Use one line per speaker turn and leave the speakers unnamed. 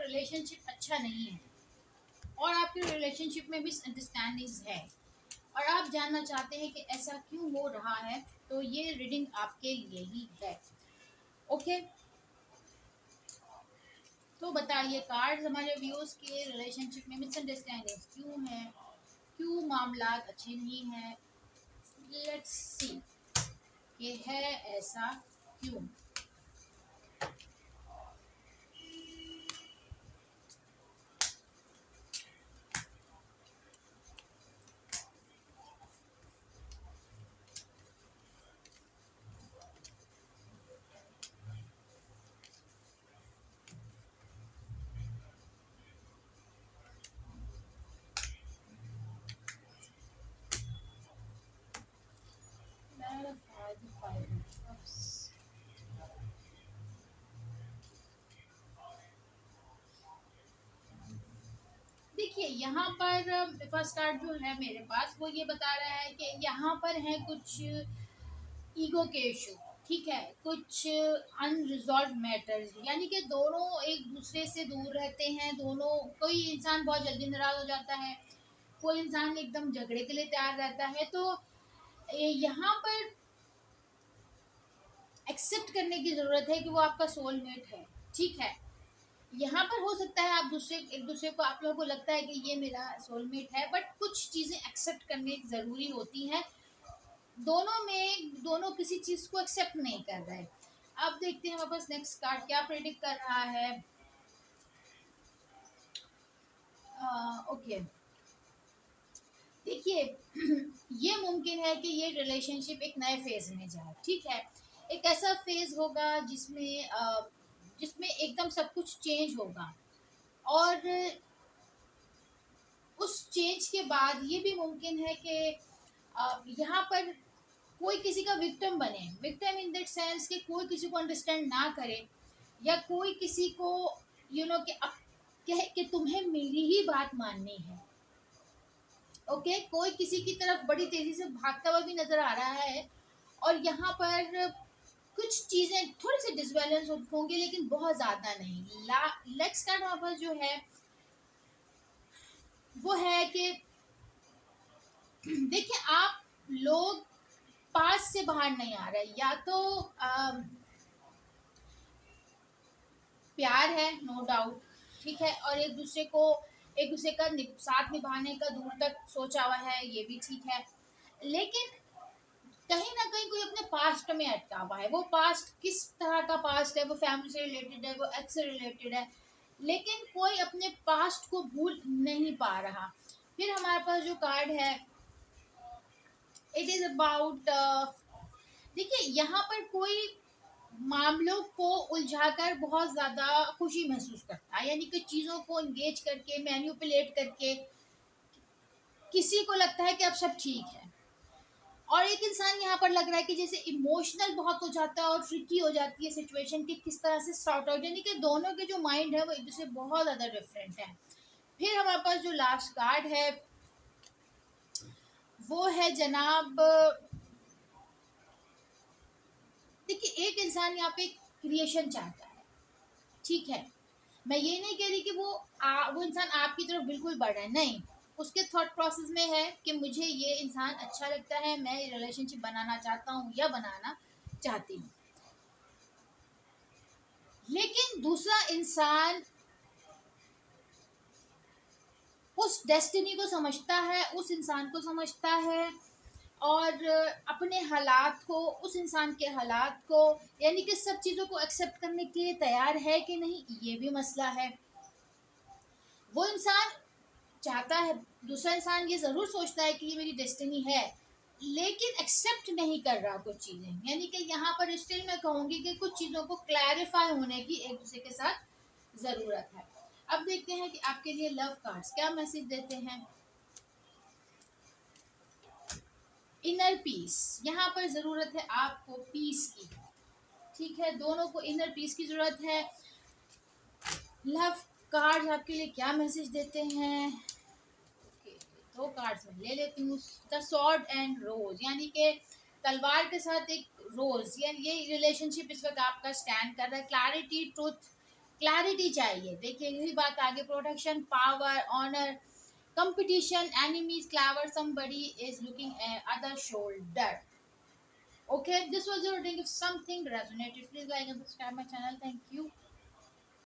Relationship अच्छा नहीं है और आपके रिलेशनशिप में मिसअंडरस्टैंडिंग्स है और आप जानना चाहते हैं कि ऐसा क्यों हो रहा है, तो ये रीडिंग आपके लिए ही है। ओके, तो बताइए कार्ड्स हमारे व्यूअर्स के रिलेशनशिप में मिसअंडरस्टैंडिंग्स क्यों है, क्यों मामला अच्छे नहीं है। लेट्स सी ये है ऐसा क्यों। देखिए यहाँ पर फर्स्ट कार्ड जो है मेरे पास वो ये बता रहा है कि यहाँ पर है कुछ ईगो के इशू, ठीक है, कुछ अनरिजॉल्व मैटर्स, यानी कि दोनों एक दूसरे से दूर रहते हैं। दोनों, कोई इंसान बहुत जल्दी नाराज हो जाता है, कोई इंसान एकदम झगड़े के लिए तैयार रहता है। तो यहाँ पर एक्सेप्ट करने की ज़रूरत है कि वो आपका सोलमेट है, ठीक है। यहाँ पर हो सकता है आप एक दूसरे को, आप लोगों को लगता है कि ये मेरा सोलमेट है, बट कुछ चीज़ें एक्सेप्ट करने ज़रूरी होती हैं। दोनों किसी चीज़ को एक्सेप्ट नहीं कर रहे। अब देखते हैं हमारे पास नेक्स्ट कार्ड क्या प्रेडिक्ट कर रहा है। ओके, देखिए ये मुमकिन है कि ये रिलेशनशिप एक नए फेज में जाए, ठीक है। एक ऐसा फेज होगा जिसमें एकदम सब कुछ चेंज होगा और उस चेंज के बाद ये भी मुमकिन है कि यहाँ पर कोई किसी का विक्टिम बने। विक्टिम इन दैट सेंस कि कोई किसी को अंडरस्टैंड ना करे या कोई किसी को कि अब कहे कि तुम्हें मेरी ही बात माननी है। ओके, कोई किसी की तरफ बड़ी तेजी से भागता हुआ भी नजर आ रहा है और यहाँ पर कुछ चीजें थोड़ी सी डिसबैलेंस होंगी लेकिन बहुत ज्यादा नहीं। नेक्स्ट कार्ड हमारे पास जो है वो है कि देखिए आप लोग पास से बाहर नहीं आ रहे, या तो प्यार है नो डाउट, ठीक है, और एक दूसरे का साथ निभाने का दूर तक सोचा हुआ है, ये भी ठीक है। लेकिन कहीं ना कहीं कोई अपने पास्ट में अटका हुआ है। वो पास्ट किस तरह का पास्ट है, वो फैमिली से रिलेटेड है, वो एक्स से रिलेटेड है, लेकिन कोई अपने पास्ट को भूल नहीं पा रहा। फिर हमारे पास जो कार्ड है इट इज अबाउट, देखिए यहाँ पर कोई मामलों को उलझाकर बहुत ज़्यादा खुशी महसूस करता है, यानी कि चीज़ों को इंगेज करके मैन्युपुलेट करके किसी को लगता है कि अब सब ठीक है। और एक इंसान यहाँ पर लग रहा है कि जैसे इमोशनल बहुत हो जाता है और ट्रिकी हो जाती है सिचुएशन कि किस तरह से सॉर्ट आउट, यानी कि दोनों के जो माइंड है वो एक दूसरे बहुत ज़्यादा डिफरेंट है। फिर हमारे पास जो लास्ट कार्ड है वो है जनाब, देखिए एक इंसान यहाँ पे क्रिएशन चाहता है, ठीक है। मैं ये नहीं कह रही कि वो इंसान आपकी तरफ बिल्कुल बढ़ है, नहीं। उसके थॉट प्रोसेस में है कि मुझे ये इंसान अच्छा लगता है, मैं रिलेशनशिप बनाना चाहता हूँ या बनाना चाहती हूँ। लेकिन दूसरा इंसान उस डेस्टिनी को समझता है, उस इंसान को समझता है और अपने हालात को, उस इंसान के हालात को, यानी कि सब चीज़ों को एक्सेप्ट करने के लिए तैयार है कि नहीं, ये भी मसला है। वो इंसान चाहता है, दूसरा इंसान ये ज़रूर सोचता है कि ये मेरी डेस्टिनी है, लेकिन एक्सेप्ट नहीं कर रहा कुछ चीज़ें। यानी कि यहाँ पर स्टिल मैं कहूँगी कि कुछ चीज़ों को क्लैरिफाई होने की एक दूसरे के साथ ज़रूरत है। अब देखते हैं कि आपके लिए लव कार्ड्स क्या मैसेज देते हैं। इनर पीस, यहाँ पर ज़रूरत है आपको पीस की, ठीक है, दोनों को इनर पीस की ज़रूरत है। लव कार्ड्स आपके लिए क्या मैसेज देते हैं। दो कार्ड्स में ले लेती हूँ। द सॉर्ड एंड रोज, यानी कि तलवार के साथ एक रोज, यानी ये रिलेशनशिप इस वक्त आपका स्टैंड कर रहा है। क्लैरिटी, ट्रुथ, क्लैरिटी चाहिए। देखिए यही बात आगे, protection, power, honour, competition, enemies, clever, somebody is looking at other shoulder. Okay, this was your reading. If something resonated, please like and subscribe my channel. Thank you.